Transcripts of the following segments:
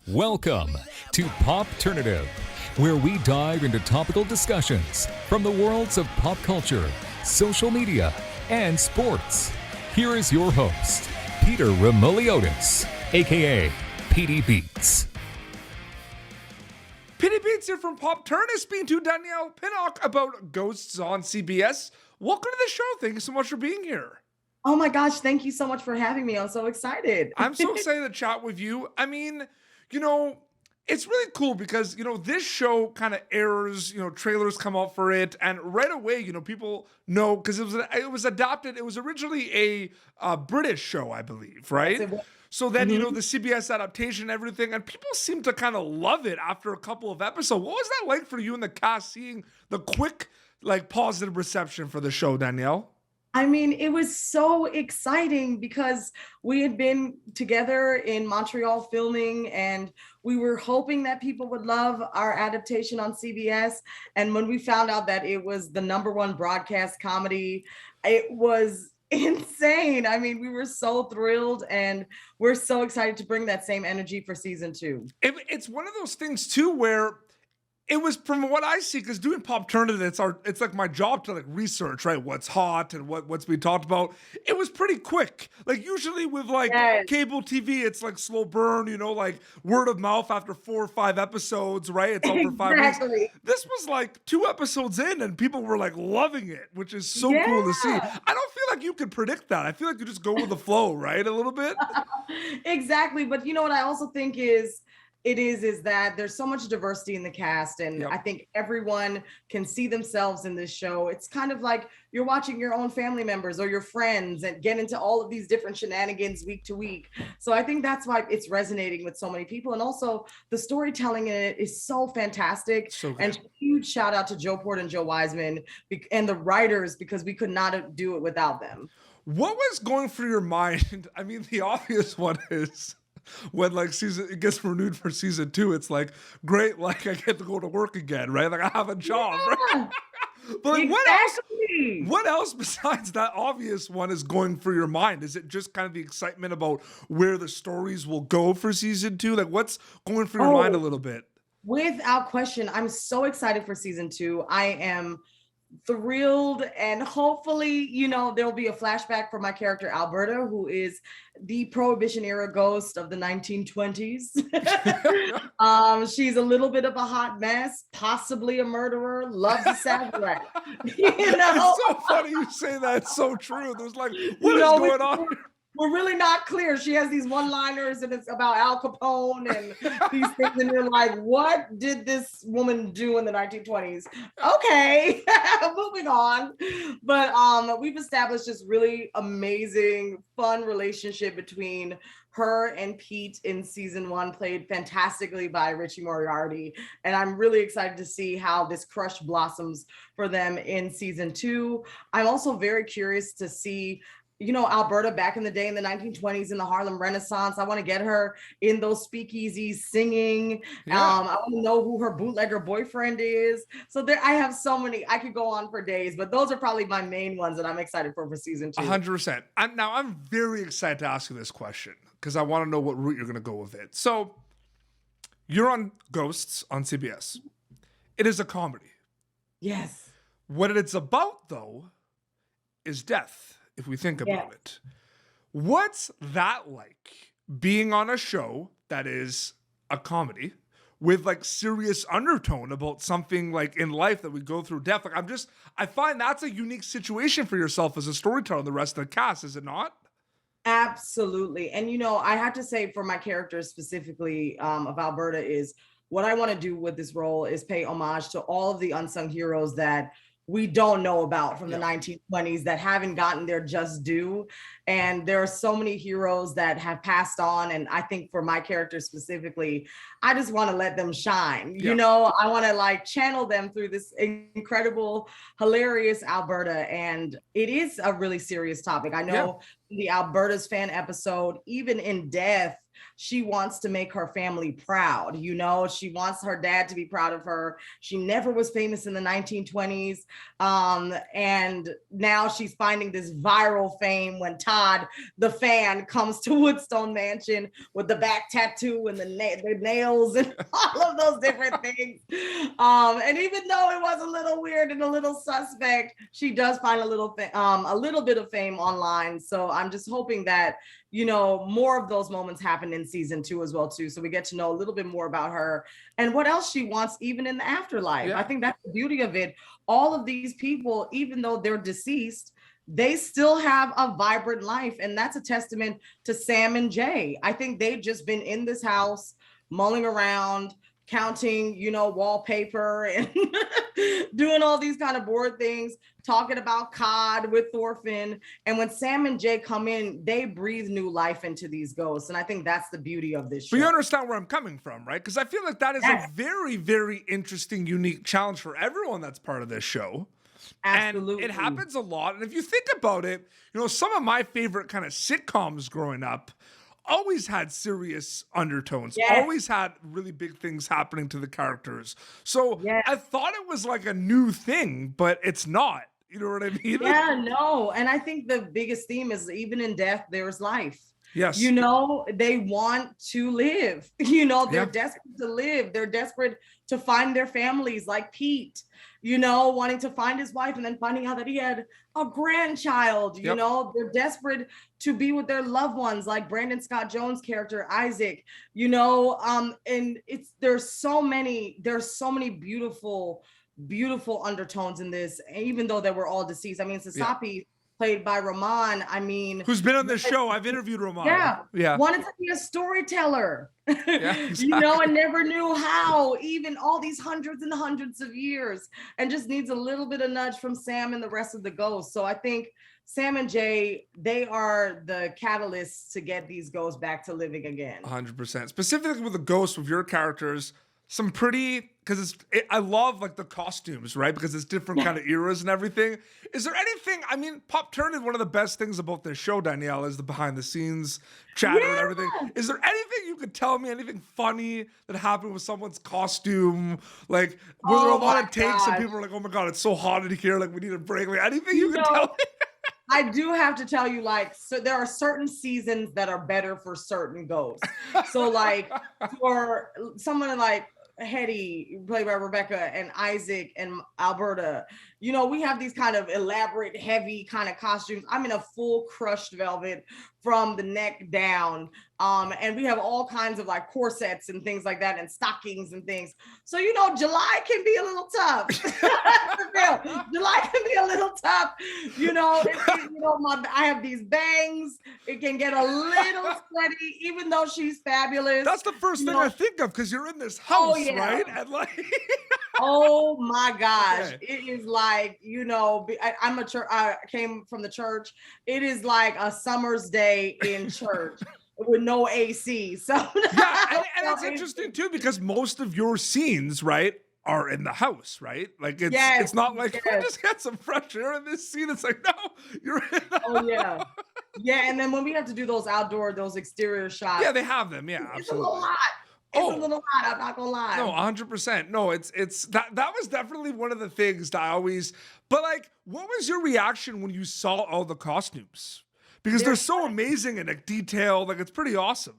Welcome to Popternative, where we dive into topical discussions from the worlds of pop culture, social media, and sports. Here is your host, Peter Remoliotis, aka PD Beats. PD Beats here from Popternative, speaking to Danielle Pinnock about ghosts on CBS. Welcome to the show. Thank you so much for being here. Oh my gosh, thank you so much for having me. I'm so excited. I'm so excited to chat with you. I mean, it's really cool because, this show kind of airs, trailers come out for it. And right away, people know because it was adopted. It was originally a British show, I believe, right? Yes, So then, the CBS adaptation and everything, and people seem to kind of love it after a couple of episodes. What was that like for you and the cast, seeing the quick, positive reception for the show, Danielle? I mean, it was so exciting because we had been together in Montreal filming and we were hoping that people would love our adaptation on CBS. And when we found out that it was the #1 broadcast comedy, it was insane. I mean, we were so thrilled and we're so excited to bring that same energy for season 2. It's one of those things too where it was, from what I see, because doing Popternative, it's like my job to research, right? What's hot and what's being talked about. It was pretty quick. Usually with Yes. cable TV, it's slow burn, word of mouth after 4 or 5 episodes, right? It's all for 5 weeks. Exactly. This was 2 episodes in and people were loving it, which is so cool to see. Yeah. I don't feel like you could predict that. I feel like you just go with the flow, right? A little bit. Exactly. But you know what I also think is that there's so much diversity in the cast, and Yep. I think everyone can see themselves in this show. It's kind of like you're watching your own family members or your friends and get into all of these different shenanigans week to week. So I think that's why it's resonating with so many people. And also the storytelling in it is so fantastic. So good. And huge shout out to Joe Port and Joe Wiseman and the writers, because we could not do it without them. What was going through your mind? I mean, the obvious one is when it gets renewed for season 2, it's great, I get to go to work again, right? I have a job, right? But Exactly. what else besides that obvious one is going through your mind? Is it just kind of the excitement about where the stories will go for season 2? What's going through your mind a little bit? Without question, I'm so excited for season 2. I am thrilled, and hopefully, there'll be a flashback for my character Alberta, who is the Prohibition era ghost of the 1920s. She's a little bit of a hot mess, possibly a murderer, loves a cigarette. It's so funny you say that. It's so true. There's what is going on? We're really not clear. She has these one-liners and it's about Al Capone and these things, and you're like, what did this woman do in the 1920s? Okay, moving on. But we've established this really amazing, fun relationship between her and Pete in season 1, played fantastically by Richie Moriarty. And I'm really excited to see how this crush blossoms for them in season 2. I'm also very curious to see Alberta back in the day in the 1920s in the Harlem Renaissance. I want to get her in those speakeasies singing. Yeah. I want to know who her bootlegger boyfriend is. So I have so many. I could go on for days, but those are probably my main ones that I'm excited for season 2. 100%. I'm very excited to ask you this question because I want to know what route you're going to go with it. So you're on Ghosts on CBS. It is a comedy. Yes. What it's about, though, is death. If we think about it, what's that like, being on a show that is a comedy with serious undertone about something in life that we go through death? I find that's a unique situation for yourself as a storyteller and the rest of the cast, is it not? Absolutely. And I have to say, for my character specifically, of Alberta, is what I want to do with this role is pay homage to all of the unsung heroes that we don't know about from the 1920s that haven't gotten their just due. And there are so many heroes that have passed on. And I think for my character specifically, I just want to let them shine. I want to channel them through this incredible, hilarious Alberta. And it is a really serious topic. I know the Alberta's fan episode, even in death, she wants to make her family proud. You know, she wants her dad to be proud of her. She never was famous in the 1920s. And now she's finding this viral fame when Todd, the fan, comes to Woodstone Mansion with the back tattoo and the nails and all of those different things. And even though it was a little weird and a little suspect, she does find a little bit of fame online. So I'm just hoping that, you know, more of those moments happen in season 2 as well too. So we get to know a little bit more about her and what else she wants even in the afterlife. Yeah. I think that's the beauty of it. All of these people, even though they're deceased, they still have a vibrant life. And that's a testament to Sam and Jay. I think they've just been in this house mulling around, counting, you know, wallpaper and doing all these kind of bored things, talking about COD with Thorfinn. And when Sam and Jay come in, they breathe new life into these ghosts. And I think that's the beauty of this show. But you understand where I'm coming from, right? Because I feel like that is a very, very interesting, unique challenge for everyone that's part of this show. Absolutely. And it happens a lot. And if you think about it, you know, some of my favorite kind of sitcoms growing up always had serious undertones, always had really big things happening to the characters. So I thought it was like a new thing, but it's not. You know what I mean? Yeah, no. And I think the biggest theme is even in death, there's life. Yes. You know, they want to live. You know, they're desperate to live. They're desperate to find their families, like Pete, you know, wanting to find his wife and then finding out that he had a grandchild. You know, they're desperate to be with their loved ones, like Brandon Scott Jones' character, Isaac, you know, and there's so many beautiful undertones in this, even though they were all deceased. I mean, Sasapi, played by Rahman, I mean, who's been on this show. I've interviewed Rahman. Yeah. Wanted to be a storyteller, you know, and never knew how, even all these hundreds and hundreds of years, and just needs a little bit of nudge from Sam and the rest of the ghosts. So I think Sam and Jay, they are the catalysts to get these ghosts back to living again. 100%. Specifically with the ghosts of your characters, some pretty, because I love like the costumes, right? Because it's different kind of eras and everything. Is there anything, I mean, Popternative, one of the best things about this show, Danielle, is the behind the scenes chatter and everything. Is there anything you could tell me, anything funny that happened with someone's costume? Like, were there a lot of takes and people were like, oh my God, it's so hot in here, like we need a break. Like anything you could tell me? I do have to tell you, like, so there are certain seasons that are better for certain ghosts. So like for someone like Hetty, played by Rebecca, and Isaac and Alberta, you know, we have these kind of elaborate, heavy kind of costumes. I'm in a full crushed velvet from the neck down. And we have all kinds of like corsets and things like that and stockings and things. So, you know, July can be a little tough. July can be a little tough. You know, I have these bangs. It can get a little sweaty, even though she's fabulous. That's the first thing I think of, because you're in this house, right? And like, oh my gosh, it is like, you know, I came from the church. It is like a summer's day in church. With no AC. So and it's interesting too, because most of your scenes, right, are in the house, right? Like it's not like we just got some fresh air in this scene. It's like, no, you're in the house. And then when we have to do those exterior shots. Yeah, they have them. Yeah, it's a little hot. It's a little hot, I'm not gonna lie. No, 100%. No, it's that was definitely one of the things that I always, but like, what was your reaction when you saw all the costumes? Because they're so amazing and like detailed, like it's pretty awesome.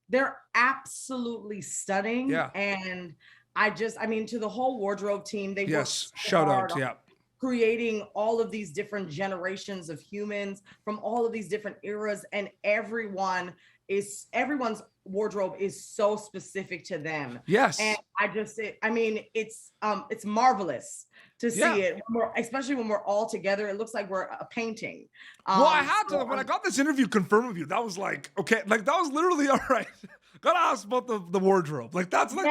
They're absolutely stunning. Yeah. And I mean, to the whole wardrobe team, they worked so shout hard out, on creating all of these different generations of humans from all of these different eras, and everyone's wardrobe is so specific to them. Yes. And it's marvelous to see it, especially when we're all together. It looks like we're a painting. Well, I had to, when I got this interview confirmed with you, that was like, okay, like that was literally all right. Gotta ask about the wardrobe. Like that's like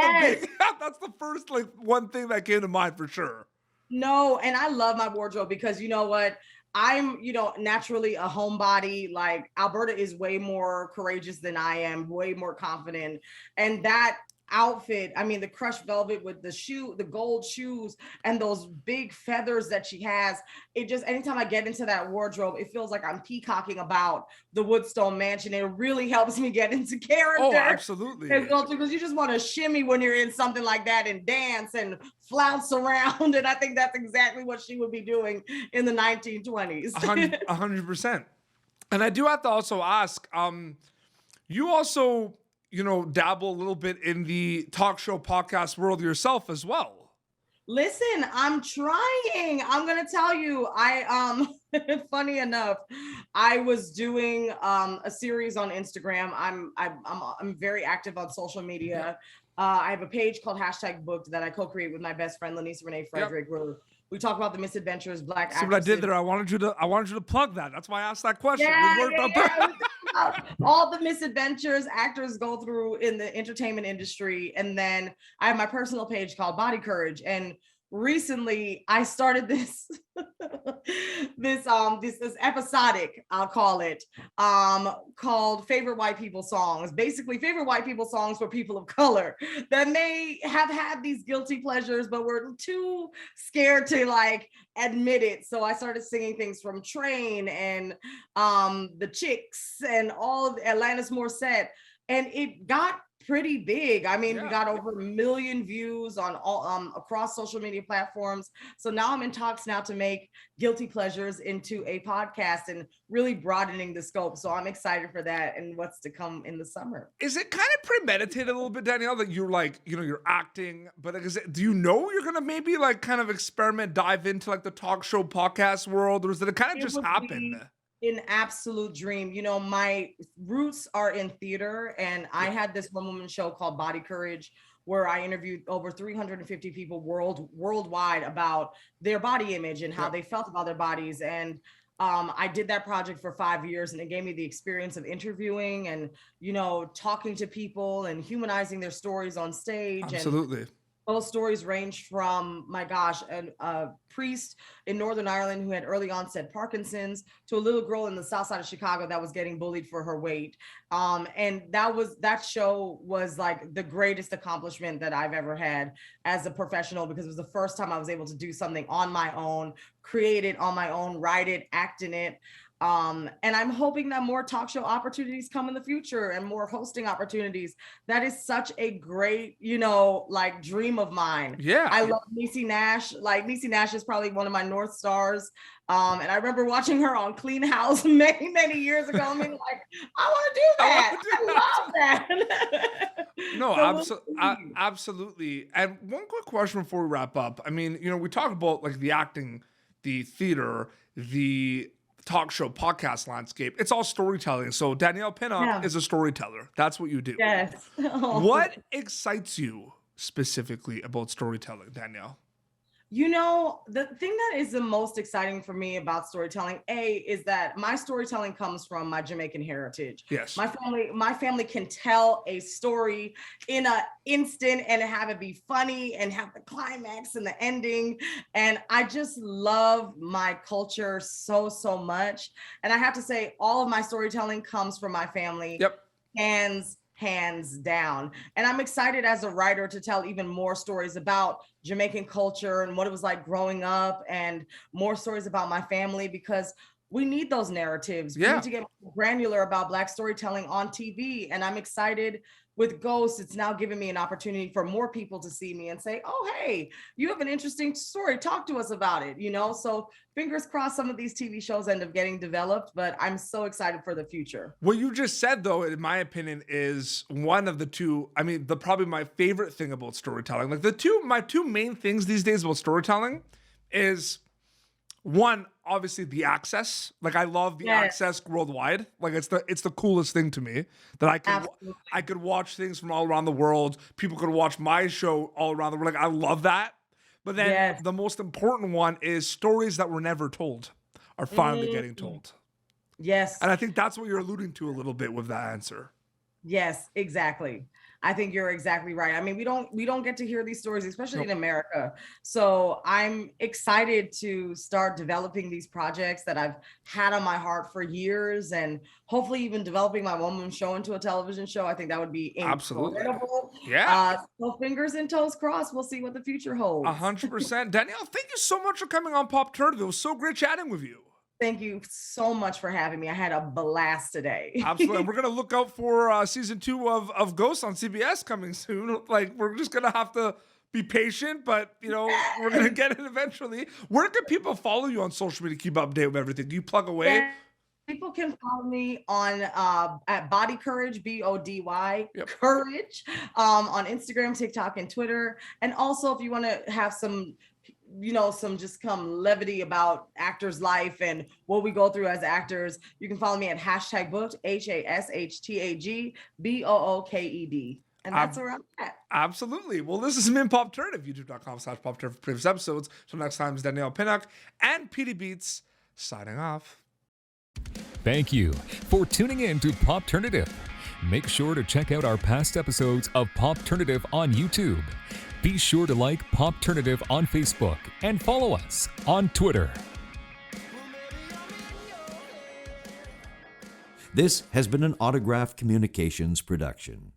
that's the first like one thing that came to mind for sure. No, and I love my wardrobe because you know what? I'm, you know, naturally a homebody. Like Alberta is way more courageous than I am, way more confident. And that outfit, I mean, the crushed velvet with the gold shoes and those big feathers that she has, it just, anytime I get into that wardrobe, it feels like I'm peacocking about the Woodstone mansion. It really helps me get into character. Oh, absolutely. As well, because you just want to shimmy when you're in something like that and dance and flounce around. And I think that's exactly what she would be doing in the 1920s. 100%. And I do have to also ask, you also, dabble a little bit in the talk show podcast world yourself as well. Listen, I'm trying. I'm gonna tell you, funny enough, I was doing a series on Instagram. I'm very active on social media. I have a page called #booked that I co-create with my best friend Lenise Renee Frederick, where we talk about the misadventures of Black actresses. See what I did there? I wanted you to plug that. That's why I asked that question. All the misadventures actors go through in the entertainment industry. And then I have my personal page called Body Courage. And recently I started this this episodic, I'll call it, called Favorite White People Songs. Basically, favorite white people songs for people of color that may have had these guilty pleasures, but were too scared to like admit it. So I started singing things from Train and The Chicks and all of Alanis Morissette, and it got pretty big. I mean, we got over 1 million views on all across social media platforms. So now I'm in talks now to make Guilty Pleasures into a podcast and really broadening the scope. So I'm excited for that and what's to come in the summer. Is it kind of premeditated a little bit, Danielle, that you're like, you're acting, but do you know you're gonna maybe like kind of experiment, dive into like the talk show podcast world, or is it kind of just happen? An absolute dream. My roots are in theater, and I had this one-woman show called Body Courage, where I interviewed over 350 people worldwide about their body image and how they felt about their bodies. And I did that project for 5 years, and it gave me the experience of interviewing and, talking to people and humanizing their stories on stage. Absolutely. And those stories range from, my gosh, a priest in Northern Ireland who had early onset Parkinson's to a little girl in the South Side of Chicago that was getting bullied for her weight. And that show was like the greatest accomplishment that I've ever had as a professional, because it was the first time I was able to do something on my own, create it on my own, write it, act in it. And I'm hoping that more talk show opportunities come in the future and more hosting opportunities. That is such a great, like dream of mine. Yeah. I love Niecy Nash. Like Niecy Nash is probably one of my North Stars. And I remember watching her on Clean House many, many years ago. I mean, like, I want to do that. I love that. No, absolutely. And one quick question before we wrap up. I mean, we talk about like the acting, the theater, the talk show podcast landscape. It's all storytelling. So Danielle Pinnock is a storyteller. That's what you do. Yes. What excites you specifically about storytelling, Danielle? The thing that is the most exciting for me about storytelling, is that my storytelling comes from my Jamaican heritage. Yes. My family can tell a story in an instant and have it be funny and have the climax and the ending. And I just love my culture so, so much. And I have to say, all of my storytelling comes from my family. Yep. Hands down. And I'm excited as a writer to tell even more stories about Jamaican culture and what it was like growing up, and more stories about my family, because we need those narratives. We need to get more granular about Black storytelling on TV. And I'm excited with Ghost. It's now given me an opportunity for more people to see me and say, oh, hey, you have an interesting story. Talk to us about it. So fingers crossed some of these TV shows end up getting developed, but I'm so excited for the future. What you just said, though, in my opinion, is one of the two, probably my favorite thing about storytelling. Like my two main things these days about storytelling is, one, obviously the access. Like I love the access worldwide. Like it's the coolest thing to me that I could watch things from all around the world. People could watch my show all around the world. Like I love that. But then the most important one is stories that were never told are finally getting told. Yes. And I think that's what you're alluding to a little bit with that answer. Yes, exactly. I think you're exactly right. I mean, we don't get to hear these stories, especially in America. So I'm excited to start developing these projects that I've had on my heart for years, and hopefully even developing my one-woman show into a television show. I think that would be Absolutely. incredible. Yeah. So fingers and toes crossed. We'll see what the future holds. 100%. Danielle, thank you so much for coming on Popternative. It was so great chatting with you. Thank you so much for having me. I had a blast today. Absolutely. And we're going to look out for season 2 of Ghosts on CBS coming soon. Like, we're just going to have to be patient, but, you know, we're going to get it eventually. Where can people follow you on social media to keep up to date with everything? Do you plug away? Yeah. People can follow me on at Body Courage, BODY Courage, on Instagram, TikTok, and Twitter. And also, if you want to have some just levity about actors' life and what we go through as actors, you can follow me at #booked, #HashtagBooked. And that's where I'm at. Absolutely. Well, this has been Popternative, youtube.com/Popternative for previous episodes. Till next time, it's Danielle Pinnock and PD Beats signing off. Thank you for tuning in to Popternative. Make sure to check out our past episodes of Popternative on YouTube. Be sure to like Popternative on Facebook and follow us on Twitter. This has been an Autograph Communications production.